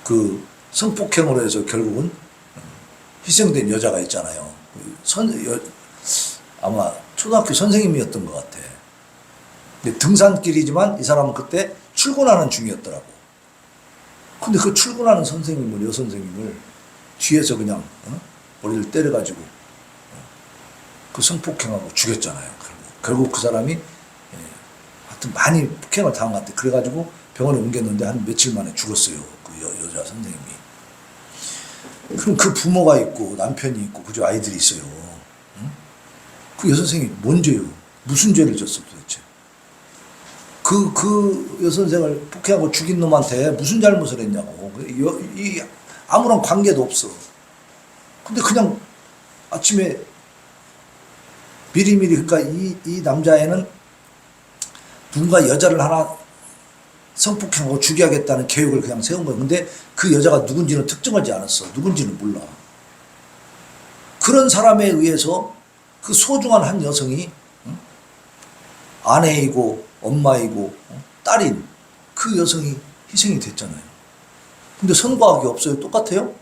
그 성폭행으로 해서 결국은 희생된 여자가 있잖아요. 아마 초등학교 선생님이었던 것 같아. 근데 등산길이지만 이 사람은 그때 출근하는 중이었더라고. 근데 그 출근하는 선생님을, 여선생님을 뒤에서 그냥 머리를 때려가지고 그 성폭행하고 죽였잖아요. 결국 그 사람이 하여튼 많이 폭행을 당한 것 같아. 그래가지고 병원에 옮겼는데 한 며칠 만에 죽었어요. 그 여자 선생님이. 그럼 그 부모가 있고 남편이 있고 그저 아이들이 있어요. 응? 그 여선생이 뭔 죄요? 무슨 죄를 졌어 도대체? 그 여선생을 폭행하고 죽인 놈한테 무슨 잘못을 했냐고. 아무런 관계도 없어. 근데 그냥 아침에 미리미리, 그러니까 이 남자애는 누군가 여자를 하나 성폭행하고 죽여야겠다는 계획을 그냥 세운 거예요. 근데 그 여자가 누군지는 특정하지 않았어. 누군지는 몰라. 그런 사람에 의해서 그 소중한 한 여성이 아내이고 엄마이고 딸인 그 여성이 희생이 됐잖아요. 근데 선과학이 없어요? 똑같아요?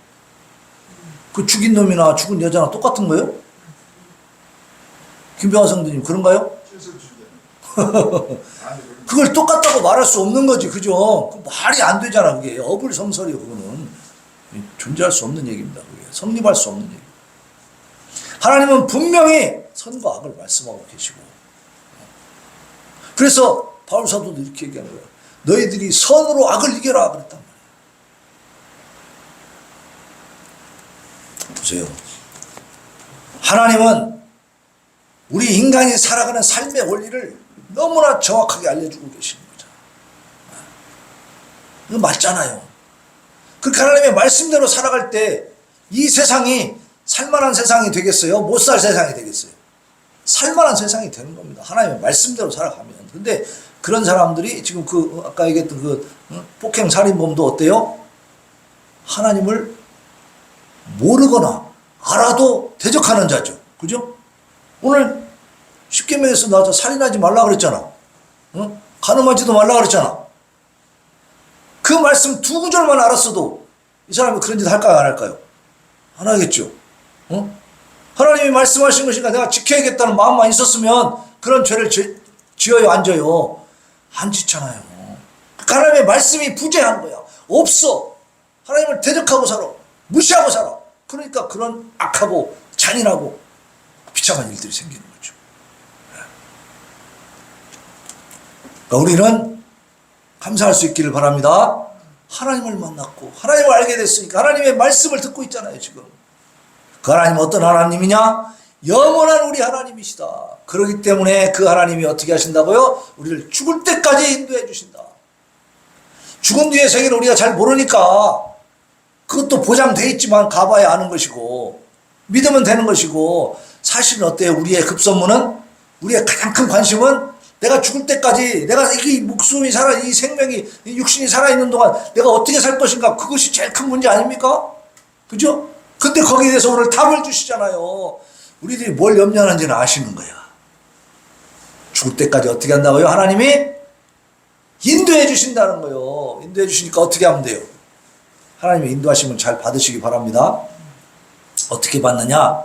그 죽인 놈이나 죽은 여자나 똑같은 거예요? 김병화 성도님 그런가요? 그걸 똑같다고 말할 수 없는 거지, 그죠? 그 말이 안 되잖아, 그게. 어불성설이에요, 그거는. 존재할 수 없는 얘기입니다, 그게. 성립할 수 없는 얘기. 하나님은 분명히 선과 악을 말씀하고 계시고. 그래서 바울 사도도 이렇게 얘기하는 거예요. 너희들이 선으로 악을 이겨라, 그랬단 말이에요. 보세요. 하나님은 우리 인간이 살아가는 삶의 원리를 너무나 정확하게 알려주고 계시는 거잖아요. 이거 맞잖아요. 그렇게 하나님의 말씀대로 살아갈 때 이 세상이 살만한 세상이 되겠어요? 못 살 세상이 되겠어요? 살만한 세상이 되는 겁니다. 하나님의 말씀대로 살아가면. 근데 그런 사람들이 지금 그 아까 얘기했던 그 폭행 살인범도 어때요? 하나님을 모르거나 알아도 대적하는 자죠. 그죠? 오늘 십계명에서 나와서 살인하지 말라 그랬잖아. 어? 간음하지도 말라 그랬잖아. 그 말씀 두 구절만 알았어도 이 사람이 그런 짓 할까요, 안 할까요? 안 하겠죠. 어? 하나님이 말씀하신 것이니까 내가 지켜야겠다는 마음만 있었으면 그런 죄를 지어요, 안 져요? 안 짓잖아요. 하나님의 말씀이 부재한 거야. 없어. 하나님을 대적하고 살아. 무시하고 살아. 그러니까 그런 악하고 잔인하고 비참한 일들이 생기는 거죠. 그러니까 우리는 감사할 수 있기를 바랍니다. 하나님을 만났고 하나님을 알게 됐으니까 하나님의 말씀을 듣고 있잖아요, 지금. 그 하나님은 어떤 하나님이냐? 영원한 우리 하나님이시다. 그렇기 때문에 그 하나님이 어떻게 하신다고요? 우리를 죽을 때까지 인도해 주신다. 죽은 뒤의 세계를 우리가 잘 모르니까 그것도 보장돼 있지만 가봐야 아는 것이고 믿으면 되는 것이고, 사실은 어때요? 우리의 급선무는, 우리의 가장 큰 관심은 내가 죽을 때까지 내가 이 목숨이 살아, 이 생명이, 이 육신이 살아있는 동안 내가 어떻게 살 것인가, 그것이 제일 큰 문제 아닙니까? 그죠? 근데 거기에 대해서 오늘 답을 주시잖아요. 우리들이 뭘 염려하는지는 아시는 거야. 죽을 때까지 어떻게 한다고요? 하나님이 인도해 주신다는 거예요. 인도해 주시니까 어떻게 하면 돼요? 하나님의 인도하심을 잘 받으시기 바랍니다. 어떻게 받느냐?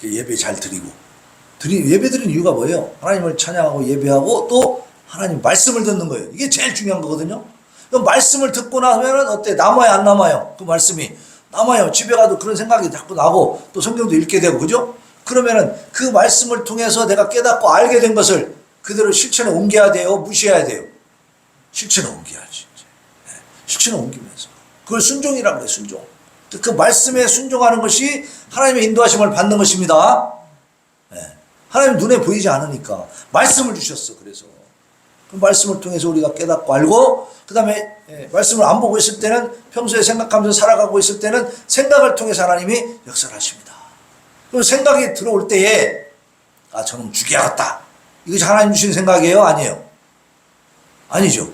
예배 잘 드리고. 예배 드리는 이유가 뭐예요? 하나님을 찬양하고 예배하고 또 하나님 말씀을 듣는 거예요. 이게 제일 중요한 거거든요. 그럼 말씀을 듣고 나면 어때? 남아요, 안 남아요? 그 말씀이 남아요. 집에 가도 그런 생각이 자꾸 나고 또 성경도 읽게 되고, 그죠? 그러면은 그 말씀을 통해서 내가 깨닫고 알게 된 것을 그대로 실천에 옮겨야 돼요? 무시해야 돼요? 실천에 옮겨야지. 네. 실천에 옮기면서. 그걸 순종이라고 그래요, 순종. 그 말씀에 순종하는 것이 하나님의 인도하심을 받는 것입니다. 네. 하나님 눈에 보이지 않으니까 말씀을 주셨어. 그래서 그 말씀을 통해서 우리가 깨닫고 알고, 그 다음에 말씀을 안 보고 있을 때는, 평소에 생각하면서 살아가고 있을 때는 생각을 통해서 하나님이 역사를 하십니다. 그럼 생각이 들어올 때에 아, 저놈 죽여야겠다, 이것이 하나님 주신 생각이에요? 아니에요? 아니죠.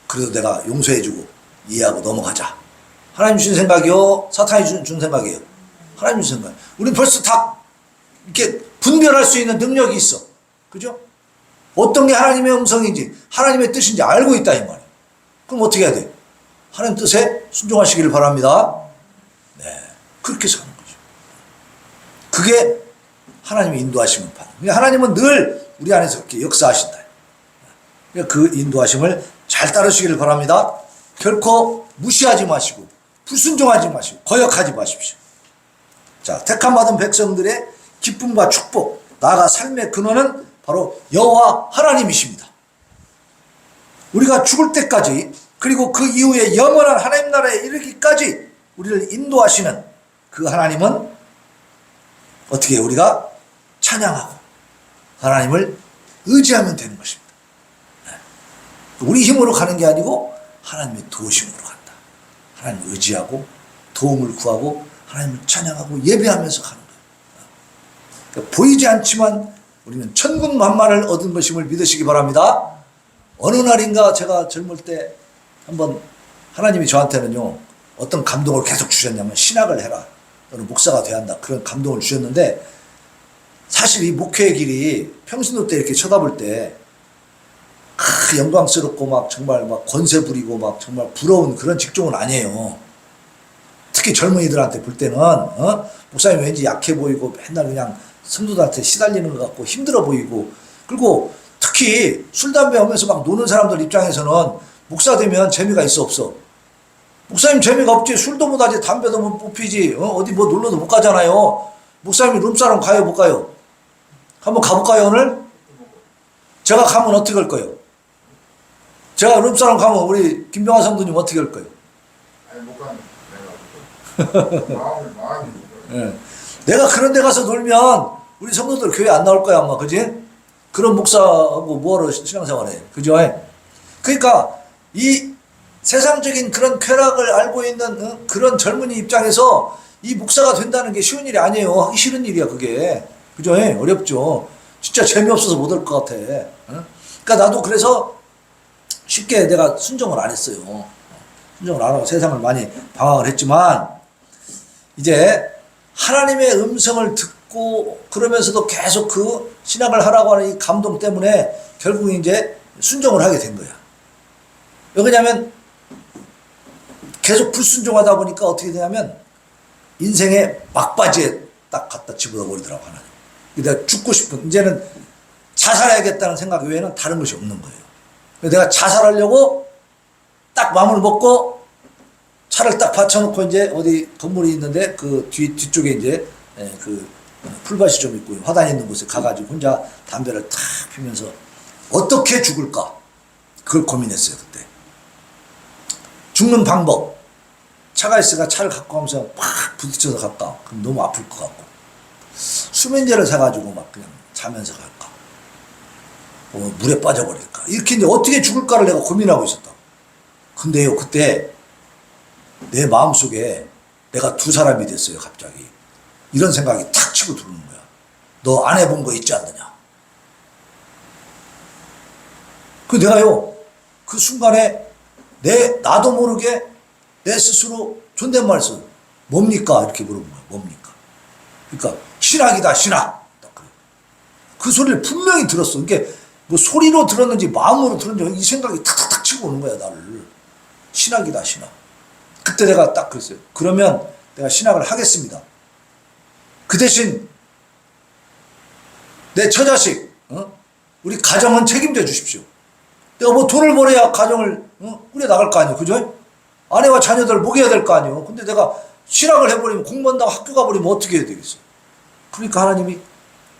그래도 내가 용서해주고 이해하고 넘어가자. 하나님 주신 생각이요? 사탄이 준 생각이에요? 하나님 주신 생각. 우리는 벌써 다 이렇게 분별할 수 있는 능력이 있어. 그죠? 어떤 게 하나님의 음성인지 하나님의 뜻인지 알고 있다, 이 말이에요. 그럼 어떻게 해야 돼요? 하나님 뜻에 순종하시기를 바랍니다. 네, 그렇게 사는 거죠. 그게 하나님의 인도하심을 받는. 하나님은 늘 우리 안에서 이렇게 역사하신다. 그 인도하심을 잘 따르시기를 바랍니다. 결코 무시하지 마시고 불순종하지 마시고 거역하지 마십시오. 자, 택함받은 백성들의 기쁨과 축복, 나아가 삶의 근원은 바로 여호와 하나님이십니다. 우리가 죽을 때까지, 그리고 그 이후에 영원한 하나님 나라에 이르기까지 우리를 인도하시는 그 하나님은 어떻게 해요? 우리가 찬양하고 하나님을 의지하면 되는 것입니다. 우리 힘으로 가는 게 아니고 하나님의 도우심으로 간다. 하나님을 의지하고 도움을 구하고 하나님을 찬양하고 예배하면서 가는 거예요. 그러니까 보이지 않지만 우리는 천군 만마를 얻은 것임을 믿으시기 바랍니다. 어느 날인가 제가 젊을 때 한번 하나님이 저한테는요, 어떤 감동을 계속 주셨냐면, 신학을 해라. 너는 목사가 돼야 한다. 그런 감동을 주셨는데 사실 이 목회의 길이 평신도 때 이렇게 쳐다볼 때 영광스럽고 막 정말 막 권세 부리고 막 정말 부러운 그런 직종은 아니에요. 특히 젊은이들한테 볼 때는 목사님 왠지 약해 보이고 맨날 그냥 성도들한테 시달리는 것 같고 힘들어 보이고, 그리고 특히 술 담배 하면서 막 노는 사람들 입장에서는 목사 되면 재미가 있어 없어? 목사님 재미가 없지. 술도 못하지, 담배도 못 피지, 어디 뭐 놀러도 못 가잖아요. 목사님이 룸사롱 가요 못 가요? 한번 가볼까요 오늘? 제가 가면 어떻게 할 거예요? 제가 룸사롱 가면 우리 김병환 성도님 어떻게 할 거예요? 아니 못 가는 내가 마음이 네. 내가 그런 데 가서 놀면 우리 성도들 교회 안 나올 거야 아마, 그지? 그런 목사하고 뭐하러 신앙생활해, 그죠? 그러니까 이 세상적인 그런 쾌락을 알고 있는 그런 젊은이 입장에서 이 목사가 된다는 게 쉬운 일이 아니에요. 하기 싫은 일이야 그게, 그죠? 어렵죠. 진짜 재미없어서 못 할 것 같아. 그러니까 나도 그래서 쉽게 내가 순종을 안 했어요. 순종을 안 하고 세상을 많이 방황을 했지만, 이제 하나님의 음성을 듣고 그러면서도 계속 그 신학을 하라고 하는 이 감동 때문에 결국 이제 순종을 하게 된 거야. 왜냐면 계속 불순종하다 보니까 어떻게 되냐면 인생의 막바지에 딱 갖다 집어넣어 버리더라고 하나님. 내가 죽고 싶은, 이제는 자살해야겠다는 생각 외에는 다른 것이 없는 거예요. 내가 자살하려고 딱 마음을 먹고 차를 딱 받쳐놓고 이제 어디 건물이 있는데 그 뒤쪽에 이제 그 풀밭이 좀 있고 화단이 있는 곳에 가가지고 혼자 담배를 탁 피면서 어떻게 죽을까 그걸 고민했어요. 그때 죽는 방법, 차가 있으니까 차를 갖고 가면서 팍 부딪혀서 갈까, 그럼 너무 아플 것 같고, 수면제를 사가지고 막 그냥 자면서 갈까, 물에 빠져버릴까, 이렇게 이제 어떻게 죽을까를 내가 고민하고 있었다. 근데요, 그때 내 마음속에 내가 두 사람이 됐어요. 갑자기 이런 생각이 탁 치고 들어오는 거야. 너 안 해본 거 있지 않느냐. 그 내가요, 그 순간에 나도 모르게 내 스스로 존댓말 써. 뭡니까? 이렇게 물어본 거야. 뭡니까? 그러니까 신학이다, 신학. 그 소리를 분명히 들었어. 이게 뭐 소리로 들었는지 마음으로 들었는지 이 생각이 탁탁탁 치고 오는 거야, 나를. 신학이다, 신학. 그때 내가 딱 그랬어요. 그러면 내가 신학을 하겠습니다. 그 대신 내 처자식, 우리 가정은 책임져 주십시오. 내가 뭐 돈을 벌어야 가정을 꾸려 나갈 거 아니에요, 그죠? 아내와 자녀들을 먹여야 될 거 아니에요. 근데 내가 신학을 해버리면 공부한다고 학교 가버리면 어떻게 해야 되겠어? 그러니까 하나님이,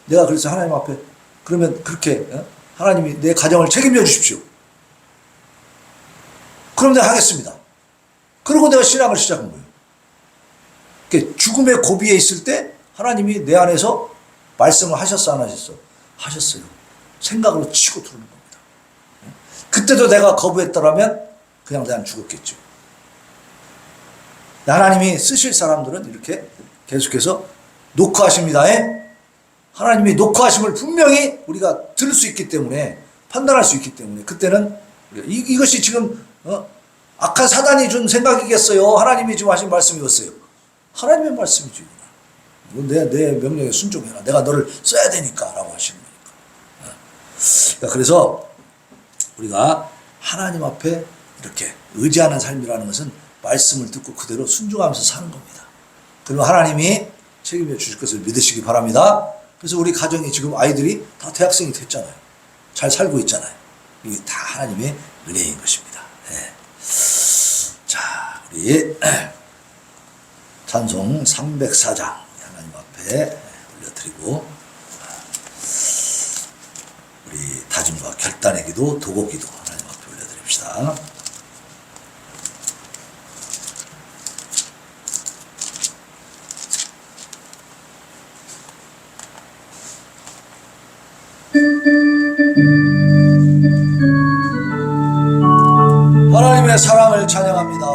내가 그래서 하나님 앞에, 그러면 그렇게 하나님이 내 가정을 책임져 주십시오. 그럼 내가 하겠습니다. 그리고 내가 신학을 시작한 거예요. 그러니까 죽음의 고비에 있을 때 하나님이 내 안에서 말씀을 하셨어, 안 하셨어? 하셨어요. 생각으로 치고 들어오는 겁니다. 그때도 내가 거부했더라면 그냥 내가 죽었겠죠. 하나님이 쓰실 사람들은 이렇게 계속해서 노크하십니다. 하나님이 노크하심을 분명히 우리가 들을 수 있기 때문에, 판단할 수 있기 때문에, 그때는 이것이 지금 악한 사단이 준 생각이겠어요? 하나님이 지금 하신 말씀이었어요? 하나님의 말씀이죠. 내 명령에 순종해라. 내가 너를 써야 되니까 라고 하시는 거니까. 그래서 우리가 하나님 앞에 이렇게 의지하는 삶이라는 것은 말씀을 듣고 그대로 순종하면서 사는 겁니다. 그리고 하나님이 책임져 주실 것을 믿으시기 바랍니다. 그래서 우리 가정이 지금 아이들이 다 대학생이 됐잖아요. 잘 살고 있잖아요. 이게 다 하나님의 은혜인 것입니다. 네. 자, 우리 찬송 304장 하나님 앞에 올려드리고, 우리 다짐과 결단의 기도, 도고 기도 하나님 앞에 올려드립시다. 하나님의 사랑을 찬양합니다.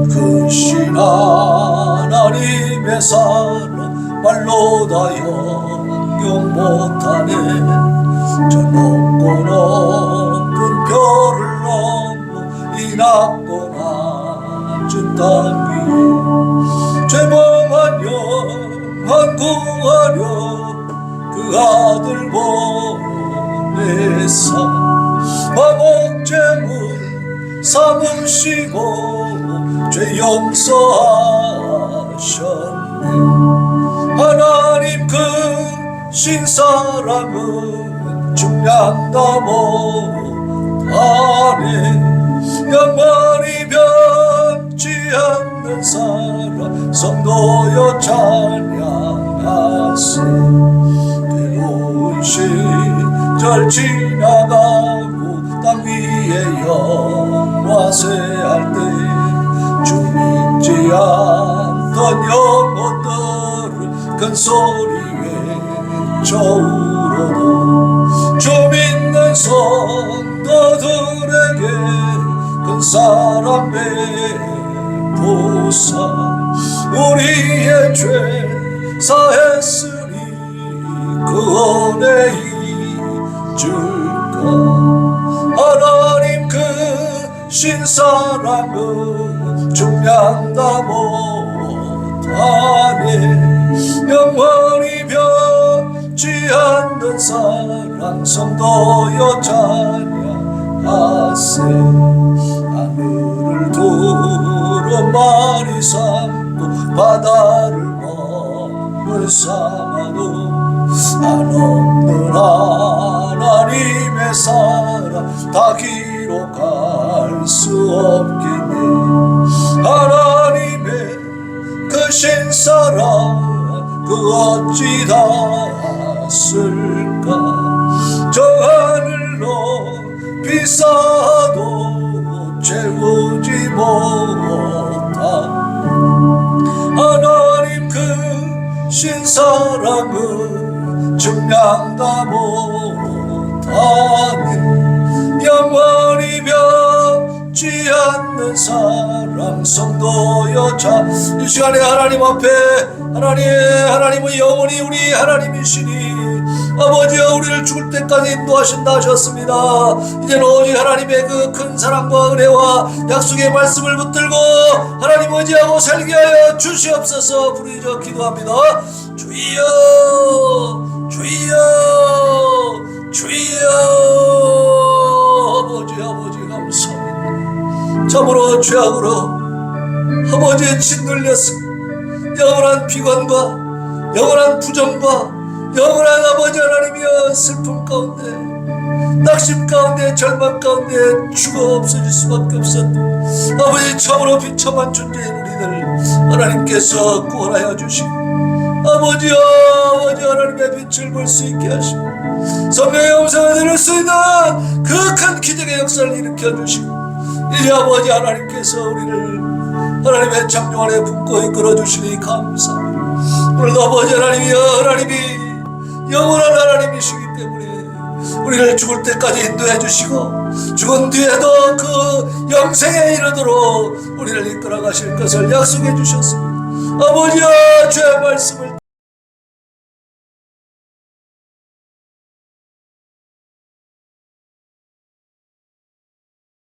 크신 하나님의 사랑 말로 다 형용 못하네. 저 높고 높은 별을 넘어 이 낮고 낮은 땅 위에 아들 보내사 화목제물 삼으시고 죄 용서하셨네. 하나님 그 신사랑은 중량다 못하네. 영원히 변치 않는 사랑 성도여 찬양하세. 괴로운 시절 지나가고 땅 위에 영화세할 때 주 믿지 않던 영혼들을 큰 소리 외쳐 울어도 주 믿는 성도들에게 큰 사랑 베푸사 우리의 죄 사했으니 그 은혜 잊을까. 하나님 그 신사랑은 중량다 못하네. 영원히 변치 않는 사랑 성도여 찬양하세. 하늘을 두루마리 삼고 바다를 먹을 삼아도 한없는 하나님의 사랑 다 기록할 수 없겠네. 하나님의 그 신사랑 그 어찌 닿았을까. 저 하늘로 비싸도 채우지 못한 하나님 그 신사랑은 증량다 못하네. 영원히 변치 않는 사랑 성도여 자. 이 시간에 하나님 앞에 하나님은 영원히 우리 하나님이시니 아버지여 우리를 죽을 때까지 인도하신다 하셨습니다. 이제는 오직 하나님의 그 큰 사랑과 은혜와 약속의 말씀을 붙들고 하나님 의지하고 살게 하여 주시옵소서. 부르짖어 기도합니다. 주여 주여 주여. 아버지 감사합니다. 참으로 죄악으로 아버지의 짓눌렸습니다. 영원한 비관과 영원한 부정과 영원한 아버지 하나님이여 슬픔 가운데 낙심 가운데 절망 가운데 죽어 없어질 수밖에 없었던 아버지 참으로 비참한 존재인 우리들 하나님께서 구원하여 주시고 아버지 하나님의 빛을 볼 수 있게 하시고 성령의 음성을 들을 수 있는 그 큰 기적의 역사를 일으켜 주시고 이제 아버지 하나님께서 우리를 하나님의 창조 안에 품고 이끌어 주시니 감사합니다. 오늘도 아버지 하나님이 영원한 하나님이시기 때문에 우리를 죽을 때까지 인도해 주시고 죽은 뒤에도 그 영생에 이르도록 우리를 이끌어 가실 것을 약속해 주셨습니다. 아버지여 주의 말씀을